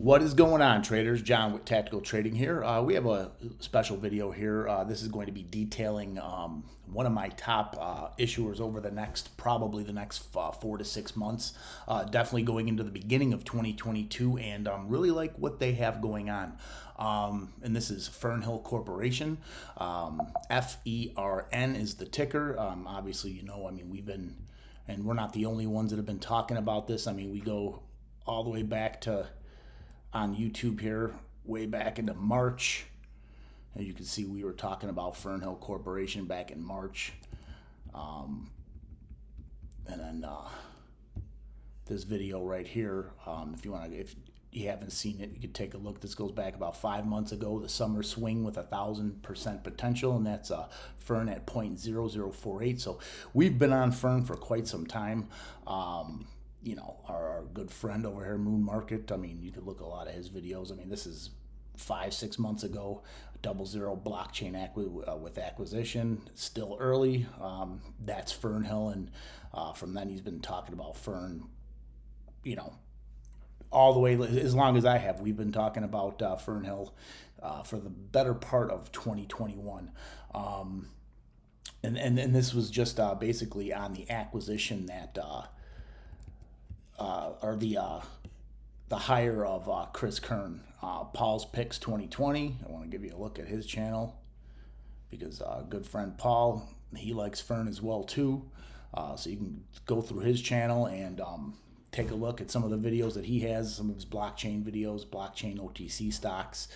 What is going on, traders? John with Tactical Trading here. We have a special video here. This is going to be detailing one of my top issuers over probably the next 4 to 6 months. Definitely going into the beginning of 2022, and really like what they have going on. And this is Fernhill Corporation. FERN is the ticker. Obviously, we've been, and we're not the only ones that have been talking about this. I mean, we go all the way back to on YouTube here, way back into March. As you can see, we were talking about Fernhill Corporation back in March. And then this video right here, if you haven't seen it, you could take a look. This goes back about 5 months ago, the summer swing with 1,000% potential, and that's Fern at 0.0048. So we've been on Fern for quite some time. Our good friend over here, Moon Market, I mean, you could look at a lot of his videos. I mean, this is 5-6 months ago, 00 blockchain with acquisition, still early. That's Fernhill, and from then he's been talking about Fern, all the way, as long as I have. We've been talking about Fernhill for the better part of 2021. And this was just basically on the acquisition that or the hire of Chris Kern. Paul's Picks 2020. I want to give you a look at his channel because good friend Paul, he likes Fern as well too. So you can go through his channel and take a look at some of the videos that he has, some of his blockchain videos, blockchain OTC stocks.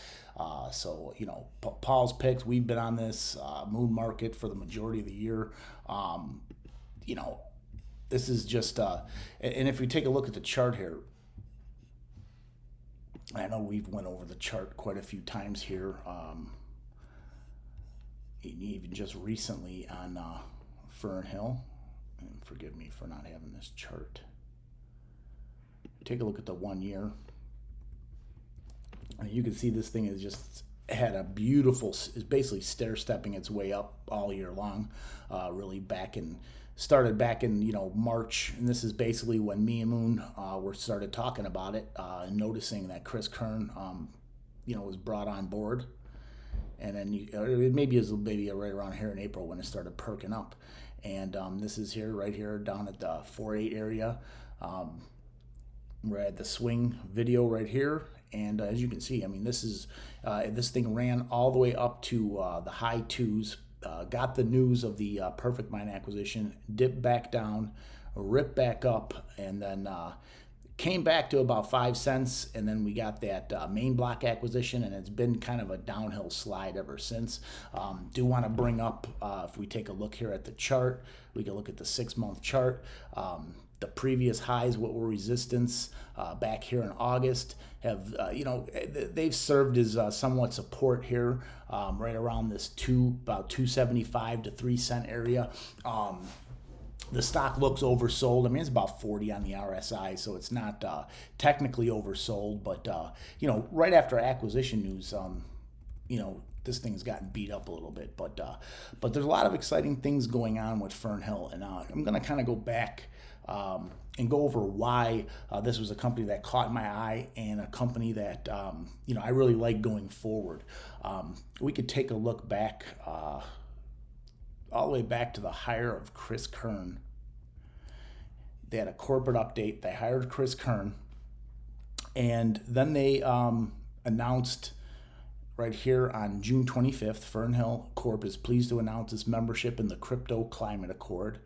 So Paul's Picks, we've been on this Moon Market for the majority of the year. This is just, and if we take a look at the chart here, I know we've went over the chart quite a few times here, even just recently on Fernhill, and forgive me for not having this chart. Take a look at the 1 year, and you can see this thing is just had a beautiful, is basically stair-stepping its way up all year long, really started back in March, and this is basically when me and Moon started talking about it and noticing that Chris Kern was brought on board, and then maybe right around here in April when it started perking up, and this is right here down at the 4.8 area. We're at the swing video right here, and as you can see, I mean, this thing ran all the way up to the high twos. Got the news of the Perfect Mine acquisition, dipped back down, ripped back up, and then came back to about 5 cents, and then we got that main block acquisition, and it's been kind of a downhill slide ever since. Do want to bring up, if we take a look here at the chart, we can look at the 6-month chart. The previous highs, what were resistance back here in August, have they've served as somewhat support here, right around this about 2.75 to 3 cent area. The stock looks oversold. I mean, it's about 40 on the RSI, so it's not technically oversold, but right after acquisition news, this thing's gotten beat up a little bit, but there's a lot of exciting things going on with Fernhill, and I'm going to kind of go back and go over why this was a company that caught my eye and a company that I really like going forward. We could take a look back all the way back to the hire of Chris Kern. They had a corporate update. They hired Chris Kern, and then they announced right here on June 25th, Fernhill Corp is pleased to announce its membership in the Crypto Climate Accord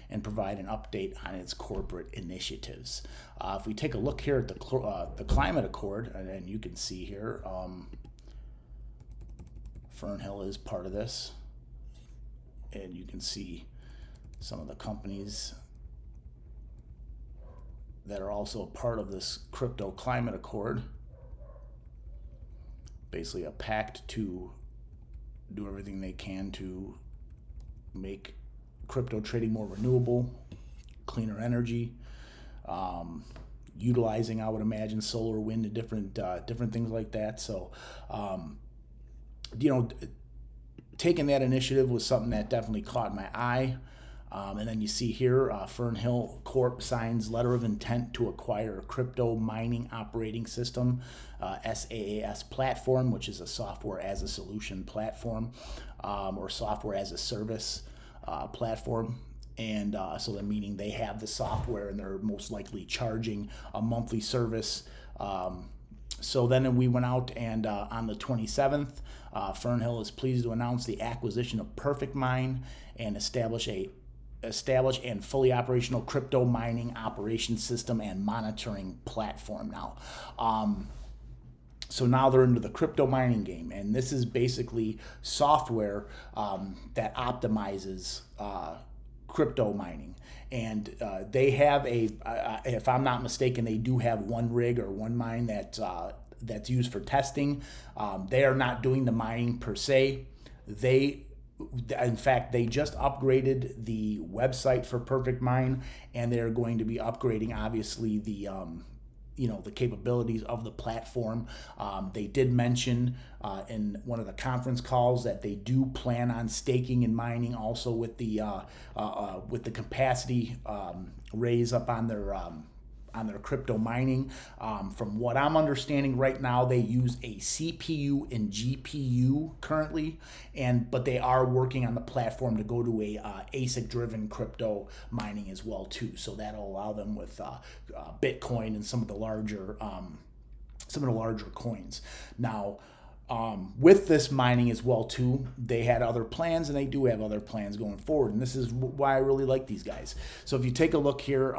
and provide an update on its corporate initiatives. If we take a look here at the Climate Accord, and you can see here, Fernhill is part of this, and you can see some of the companies that are also a part of this Crypto Climate Accord. Basically a pact to do everything they can to make crypto trading more renewable, cleaner energy, utilizing, I would imagine, solar, wind, and different things like that. So, taking that initiative was something that definitely caught my eye. And then you see here, Fernhill Corp signs letter of intent to acquire a crypto mining operating system, SaaS platform, which is a software as a solution platform, or software as a service platform. And so they're meaning they have the software and they're most likely charging a monthly service. So then we went out and on the 27th, Fernhill is pleased to announce the acquisition of Perfect Mine and establish and fully operational crypto mining operation system and monitoring platform now. So now they're into the crypto mining game, and this is basically software that optimizes crypto mining. And they have if I'm not mistaken, they do have one rig or one mine that's used for testing. They are not doing the mining per se. In fact, they just upgraded the website for Perfect Mine, and they're going to be upgrading, obviously, the capabilities of the platform. They did mention in one of the conference calls that they do plan on staking and mining also with the capacity raise up on their crypto mining. From what I'm understanding right now, they use a CPU and GPU currently, but they are working on the platform to go to a ASIC-driven crypto mining as well too. So that'll allow them with Bitcoin and some of the larger coins. Now, with this mining as well too, they had other plans, and they do have other plans going forward. And this is why I really like these guys. So if you take a look here,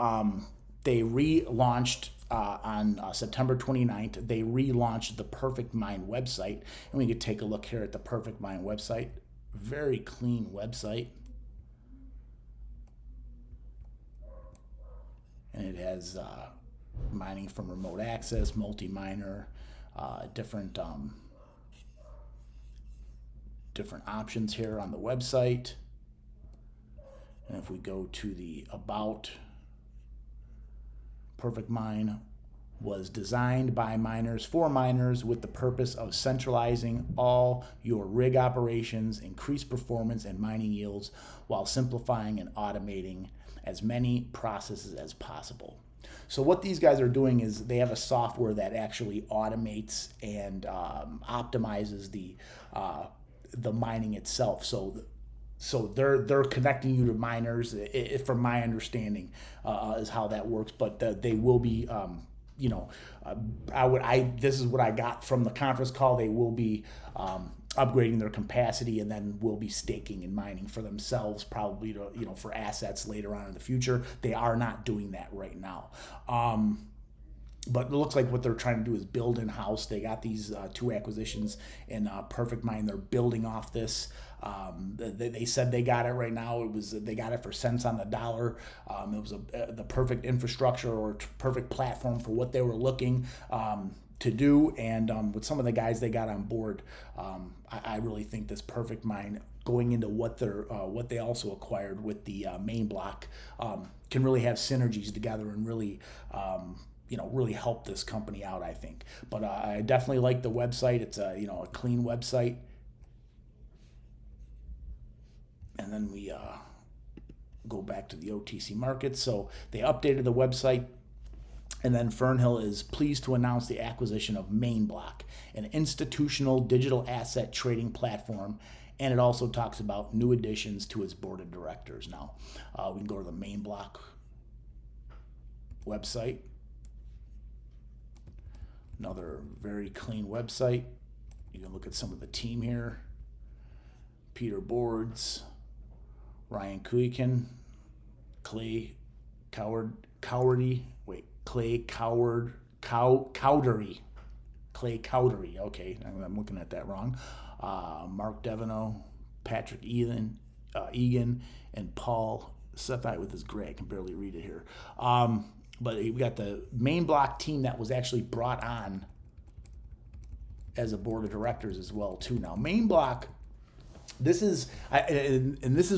they relaunched on September 29th. They relaunched the Perfect Mine website, and we could take a look here at the Perfect Mine website. Very clean website, and it has mining from remote access, multi-miner, different options here on the website. And if we go to the About, Perfect Mine was designed by miners for miners with the purpose of centralizing all your rig operations, increase performance and mining yields, while simplifying and automating as many processes as possible. So what these guys are doing is they have a software that actually automates and optimizes the mining itself. So they're connecting you to miners, from my understanding, is how that works. But they will be, this is what I got from the conference call. They will be upgrading their capacity, and then will be staking and mining for themselves, probably for assets later on in the future. They are not doing that right now. But it looks like what they're trying to do is build in-house. They got these two acquisitions in Perfect Mine. They're building off this. They said they got it right now. They got it for cents on the dollar. It was the perfect infrastructure or perfect platform for what they were looking to do. And with some of the guys they got on board, I really think this Perfect Mine, going into what they also acquired with the main block, can really have synergies together and really really help this company out, I think. But I definitely like the website. It's a clean website. And then we go back to the OTC market. So they updated the website. And then Fernhill is pleased to announce the acquisition of MainBlock, an institutional digital asset trading platform. And it also talks about new additions to its board of directors. Now, we can go to the MainBlock website. Another very clean website. You can look at some of the team here. Peter Boards, Ryan Kuiken, Clay Cowdery. Okay, I'm looking at that wrong. Mark Deveneaux, Patrick Egan, and Paul Sethai with his gray. I can barely read it here. But we got the MainBlock team that was actually brought on as a board of directors as well too. Now MainBlock, this is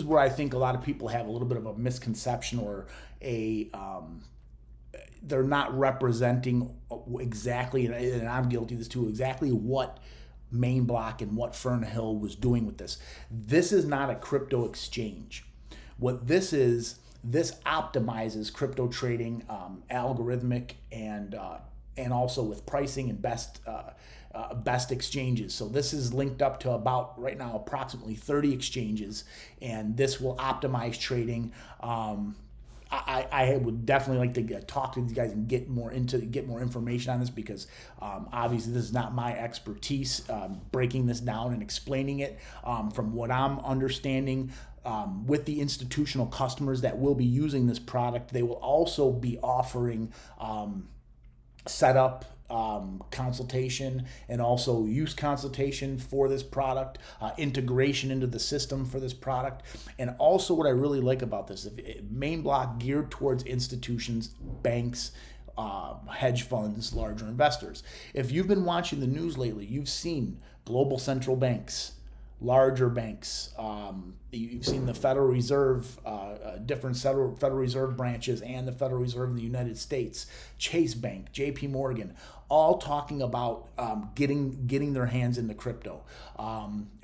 where I think a lot of people have a little bit of a misconception, or they're not representing exactly, and I'm guilty of this too, exactly what MainBlock and what Fernhill was doing with this. This is not a crypto exchange. What this is, this optimizes crypto trading, algorithmic, and also with pricing and best exchanges. So this is linked up to about right now approximately 30 exchanges, and this will optimize trading. I would definitely like to talk to these guys and get more information on this, because obviously this is not my expertise, breaking this down and explaining it. From what I'm understanding, with the institutional customers that will be using this product, they will also be offering setup, consultation, and also use consultation for this product, integration into the system for this product. And also what I really like about this, main block geared towards institutions, banks, hedge funds, larger investors. If you've been watching the news lately, you've seen global central banks, larger banks. You've seen the Federal Reserve, different Federal Reserve branches, and the Federal Reserve in the United States, Chase Bank, JP Morgan, all talking about getting their hands into crypto,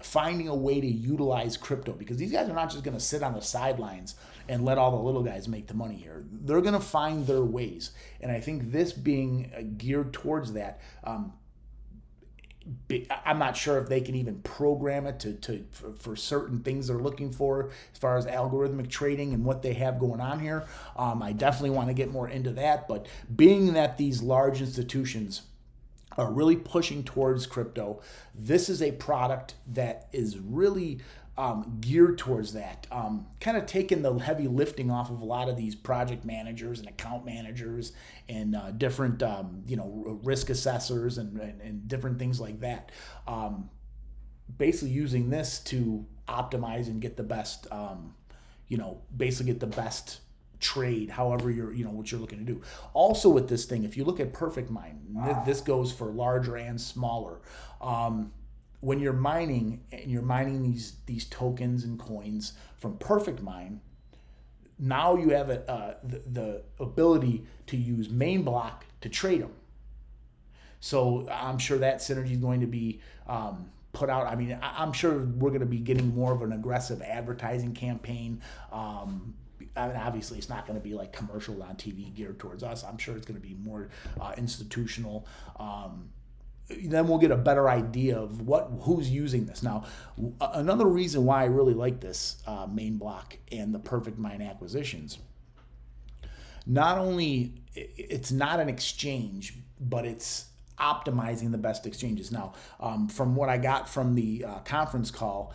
finding a way to utilize crypto, because these guys are not just going to sit on the sidelines and let all the little guys make the money here. They're going to find their ways. And I think this being geared towards that, I'm not sure if they can even program it for certain things they're looking for as far as algorithmic trading and what they have going on here. I definitely want to get more into that, but being that these large institutions are really pushing towards crypto, this is a product that is really geared towards that, kind of taking the heavy lifting off of a lot of these project managers and account managers and different risk assessors and different things like that. Basically using this to optimize and get the best, basically get the best trade, however what you're looking to do. Also with this thing, if you look at Perfect Mine, this goes for larger and smaller. When you're mining and you're mining these tokens and coins from Perfect Mine, now you have the ability to use main block to trade them. So I'm sure that synergy is going to be put out. I mean, I'm sure we're going to be getting more of an aggressive advertising campaign. I mean, obviously, it's not going to be like commercials on TV geared towards us. I'm sure it's going to be more institutional. Then we'll get a better idea of who's using this. Now, another reason why I really like this main block and the Perfect Mine acquisitions, not only it's not an exchange, but it's optimizing the best exchanges. Now, from what I got from the conference call,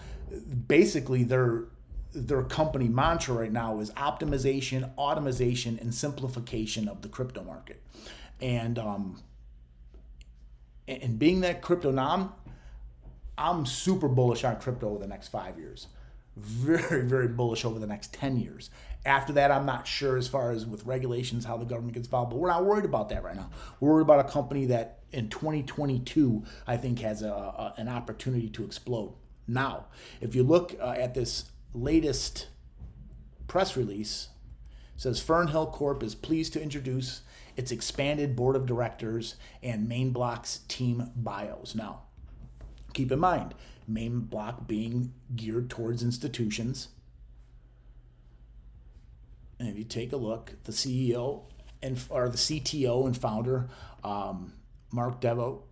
basically their company mantra right now is optimization, automation, and simplification of the crypto market. And being that crypto, now I'm super bullish on crypto over the next 5 years. Very, very bullish over the next 10 years. After that, I'm not sure as far as with regulations, how the government gets involved, but we're not worried about that right now. We're worried about a company that in 2022, I think has an opportunity to explode. Now, if you look at this latest press release, it says Fernhill Corp is pleased to introduce its expanded board of directors and main block's team bios. Now, keep in mind, main block being geared towards institutions. And if you take a look, the CEO or the CTO and founder, Mark Devo.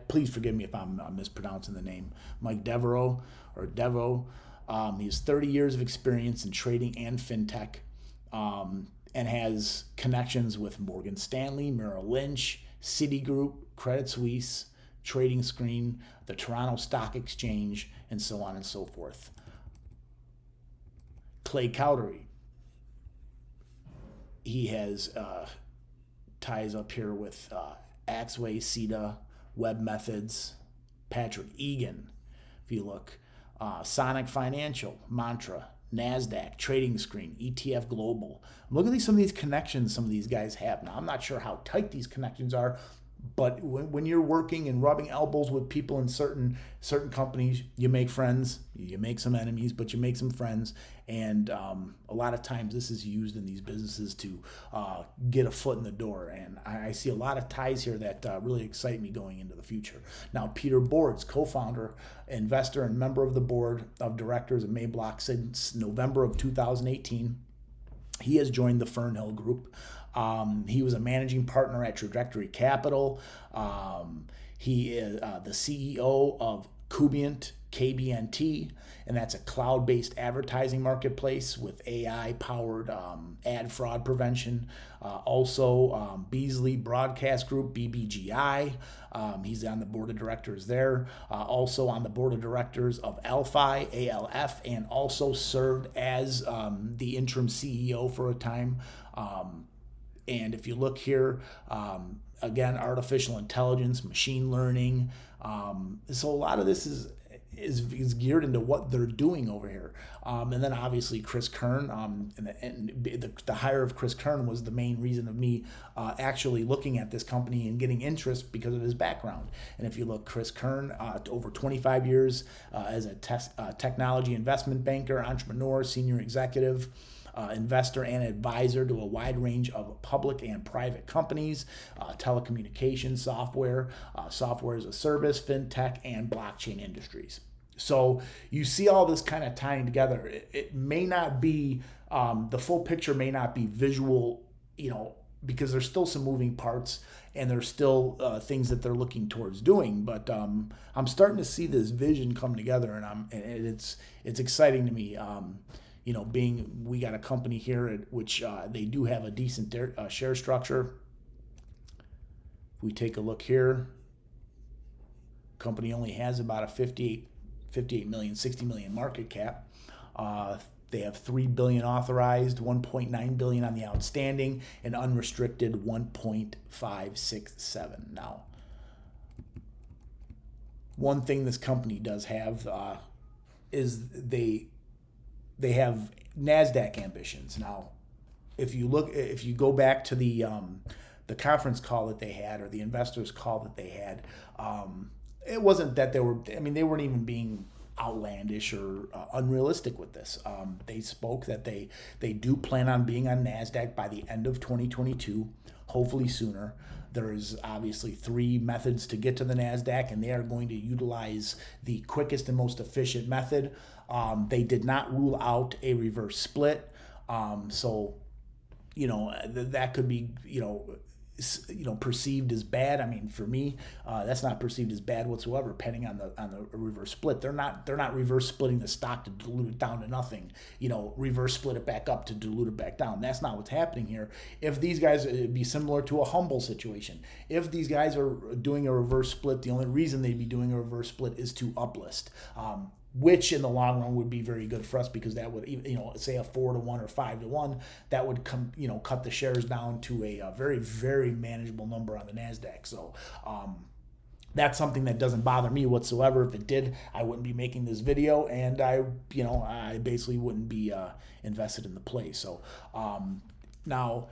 Please forgive me if I'm mispronouncing the name. Mike Devereaux or Devo. He has 30 years of experience in trading and fintech. And has connections with Morgan Stanley, Merrill Lynch, Citigroup, Credit Suisse, Trading Screen, the Toronto Stock Exchange, and so on and so forth. Clay Cowdery, he has ties up here with Axway, CETA, Web Methods, Patrick Egan, if you look, Sonic Financial, Mantra, NASDAQ, Trading Screen, ETF Global. Look at some of these connections some of these guys have. Now, I'm not sure how tight these connections are, But when you're working and rubbing elbows with people in certain companies, you make friends, you make some enemies, but you make some friends. And a lot of times this is used in these businesses to get a foot in the door. And I see a lot of ties here that really excite me going into the future. Now, Peter Boards, co-founder, investor, and member of the board of directors of Mayblock since November of 2018. He has joined the Fernhill Group. He was a managing partner at Trajectory Capital. He is the CEO of Kubient, KBNT, and that's a cloud-based advertising marketplace with AI-powered ad fraud prevention. Also, Beasley Broadcast Group, BBGI. He's on the board of directors there. Also on the board of directors of Alphi, ALF, and also served as the interim CEO for a time. And if you look here, again, artificial intelligence, machine learning. So a lot of this is geared into what they're doing over here. And then obviously Chris Kern, and the hire of Chris Kern was the main reason of me actually looking at this company and getting interest because of his background. And if you look, Chris Kern, over 25 years as a technology investment banker, entrepreneur, senior executive, investor and advisor to a wide range of public and private companies, telecommunications software, software as a service, fintech, and blockchain industries. So you see all this kind of tying together. It may not be, the full picture may not be visual, because there's still some moving parts and there's still things that they're looking towards doing. But I'm starting to see this vision come together, and it's exciting to me. We got a company here which they do have a decent share structure. If we take a look here, company only has about a 58 million, 60 million market cap. They have $3 billion authorized, $1.9 billion on the outstanding, and unrestricted $1.567. Now, one thing this company does have is they have NASDAQ ambitions. Now, if you go back to the conference call that they had, or the investors call that they had, it wasn't that they weren't even being outlandish or unrealistic with this. They spoke that they do plan on being on NASDAQ by the end of 2022, hopefully sooner. There's obviously 3 methods to get to the NASDAQ, and they are going to utilize the quickest and most efficient method. They did not rule out a reverse split. So, that could be, perceived as bad. I mean, for me, that's not perceived as bad whatsoever. Depending on the reverse split, they're not reverse splitting the stock to dilute it down to nothing. Reverse split it back up to dilute it back down. That's not what's happening here. If these guys, it'd be similar to a Humble situation. If these guys are doing a reverse split, the only reason they'd be doing a reverse split is to uplist. Which in the long run would be very good for us, because that would, say a 4-to-1 or 5-to-1, that would cut the shares down to a very, very manageable number on the NASDAQ. So that's something that doesn't bother me whatsoever. If it did, I wouldn't be making this video, and I basically wouldn't be invested in the play. So now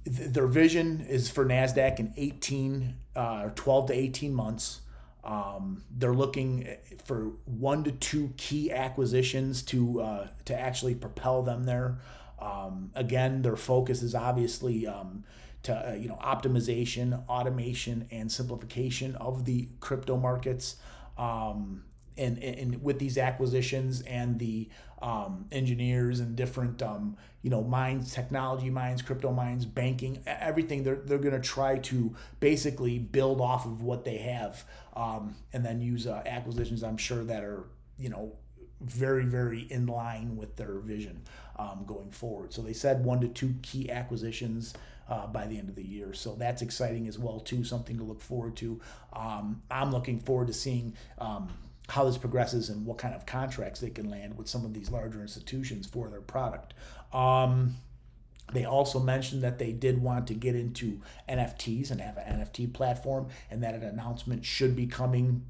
their vision is for NASDAQ in 12 to 18 months. They're looking for 1 to 2 key acquisitions to actually propel them there. Again, their focus is obviously optimization, automation, and simplification of the crypto markets. And with these acquisitions and the engineers and different mines, technology mines, crypto mines, banking, everything, they're going to try to basically build off of what they have, and then use acquisitions, I'm sure, that are very, very in line with their vision going forward. So they said 1 to 2 key acquisitions by the end of the year. So that's exciting as well too, something to look forward to. I'm looking forward to seeing how this progresses and what kind of contracts they can land with some of these larger institutions for their product. They also mentioned that they did want to get into NFTs and have an NFT platform, and that an announcement should be coming.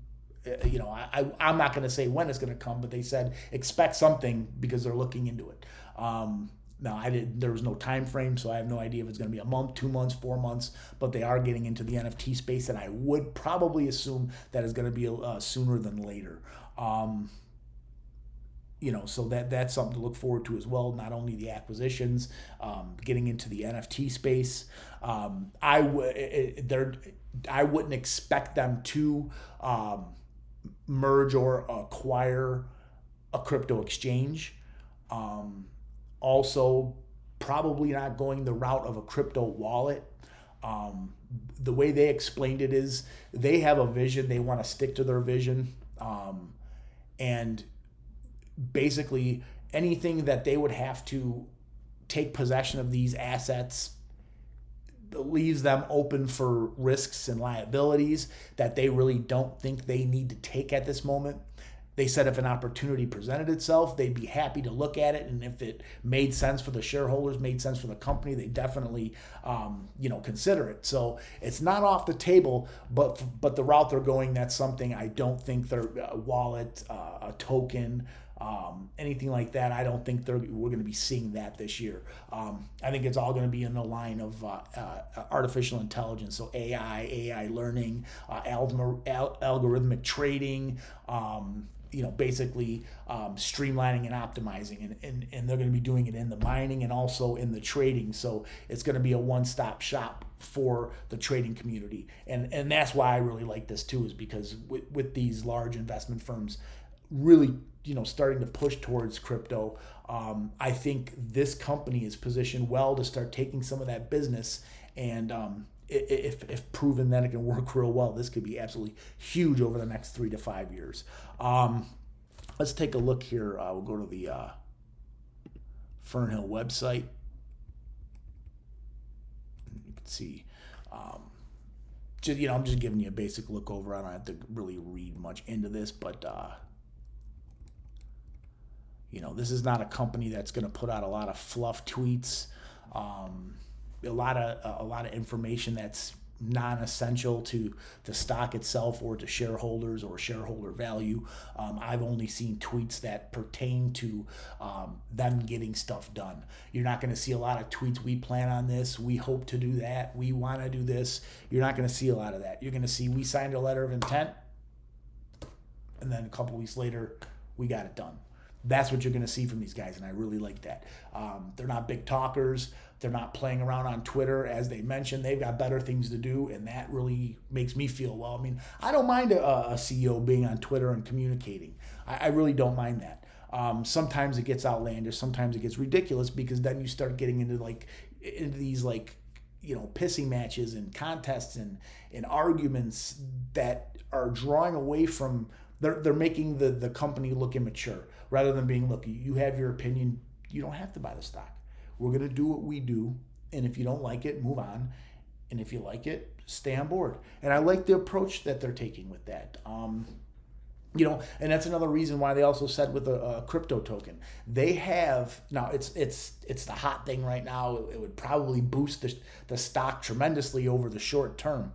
I'm not going to say when it's going to come, but they said expect something because they're looking into it. Now, there was no time frame, so I have no idea if it's going to be a month, 2 months, 4 months, but they are getting into the NFT space, and I would probably assume that is going to be sooner than later. So that's something to look forward to as well. Not only the acquisitions, getting into the NFT space. I wouldn't expect them to merge or acquire a crypto exchange. Also, probably not going the route of a crypto wallet. The way they explained it is they have a vision. They want to stick to their vision. And basically anything that they would have to take possession of these assets leaves them open for risks and liabilities that they really don't think they need to take at this moment. They said if an opportunity presented itself, they'd be happy to look at it, and if it made sense for the shareholders, made sense for the company, they definitely, consider it. So it's not off the table, but the route they're going, that's something I don't think their wallet, a token, anything like that. I don't think we're going to be seeing that this year. I think it's all going to be in the line of artificial intelligence, so AI learning, algorithmic trading. Basically streamlining and optimizing, and they're going to be doing it in the mining and also in the trading. So it's going to be a one-stop shop for the trading community, and that's why I really like this too, is because with these large investment firms really starting to push towards crypto, I think this company is positioned well to start taking some of that business, and if proven that it can work real well, this could be absolutely huge over the next 3 to 5 years. Let's take a look here. We'll go to the Fernhill website. You can see, I'm just giving you a basic look over. I don't have to really read much into this, but this is not a company that's going to put out a lot of fluff tweets. A lot of information that's non-essential to the stock itself or to shareholders or shareholder value. I've only seen tweets that pertain to them getting stuff done. You're not going to see a lot of tweets, we plan on this, we hope to do that, we want to do this. You're not going to see a lot of that. You're going to see we signed a letter of intent, and then a couple weeks later, we got it done. That's what you're going to see from these guys, and I really like that. They're not big talkers. They're not playing around on Twitter. As they mentioned, they've got better things to do, and that really makes me feel well. I mean, I don't mind a CEO being on Twitter and communicating. I really don't mind that. Sometimes it gets outlandish. Sometimes it gets ridiculous, because then you start getting into these pissing matches and contests and arguments that are drawing away from. They're making the company look immature, rather than being, look, you have your opinion, you don't have to buy the stock. We're going to do what we do, and if you don't like it, move on. And if you like it, stay on board. And I like the approach that they're taking with that. And that's another reason why they also said with a crypto token, they have, now it's the hot thing right now. It would probably boost the stock tremendously over the short term.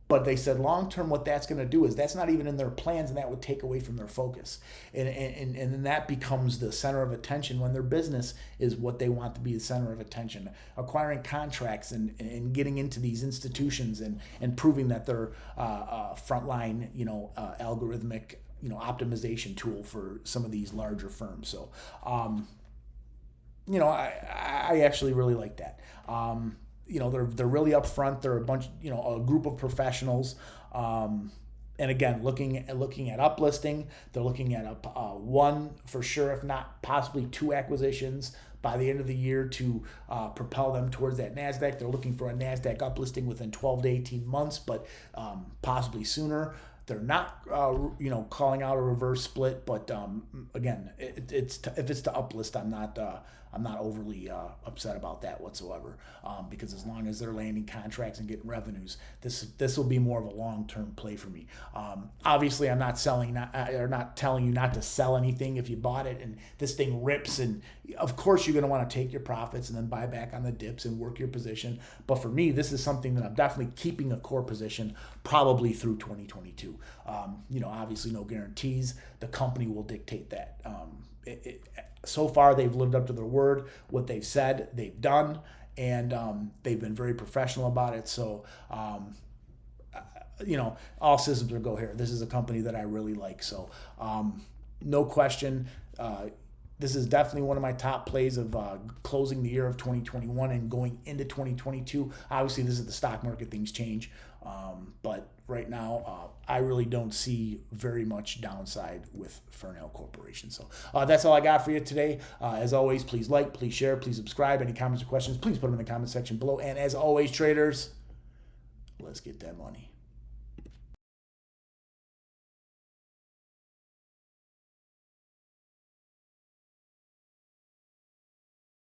But they said long term, what that's going to do is that's not even in their plans, and that would take away from their focus. And then that becomes the center of attention when their business is what they want to be the center of attention. Acquiring contracts and getting into these institutions and proving that they're frontline, algorithmic, optimization tool for some of these larger firms. So, I actually really like that. They're really upfront. They're a group of professionals. And again, looking at uplisting, they're looking at one for sure, if not possibly 2 acquisitions by the end of the year to propel them towards that NASDAQ. They're looking for a NASDAQ uplisting within 12 to 18 months, but possibly sooner. They're not, calling out a reverse split, but again, if it's to uplist, I'm not overly upset about that whatsoever, because as long as they're landing contracts and getting revenues, this will be more of a long-term play for me. Obviously, I'm not not telling you not to sell anything if you bought it and this thing rips, and of course you're going to want to take your profits and then buy back on the dips and work your position. But for me, this is something that I'm definitely keeping a core position probably through 2022. Obviously no guarantees. The company will dictate that. so far they've lived up to their word. What they've said, they've done, and they've been very professional about it. So, all systems are go here. This is a company that I really like. So, no question. This is definitely one of my top plays of closing the year of 2021 and going into 2022. Obviously, this is the stock market; things change, but right now, I really don't see very much downside with Fernhill Corporation. So that's all I got for you today. As always, please like, please share, please subscribe. Any comments or questions, please put them in the comment section below. And as always, traders, let's get that money.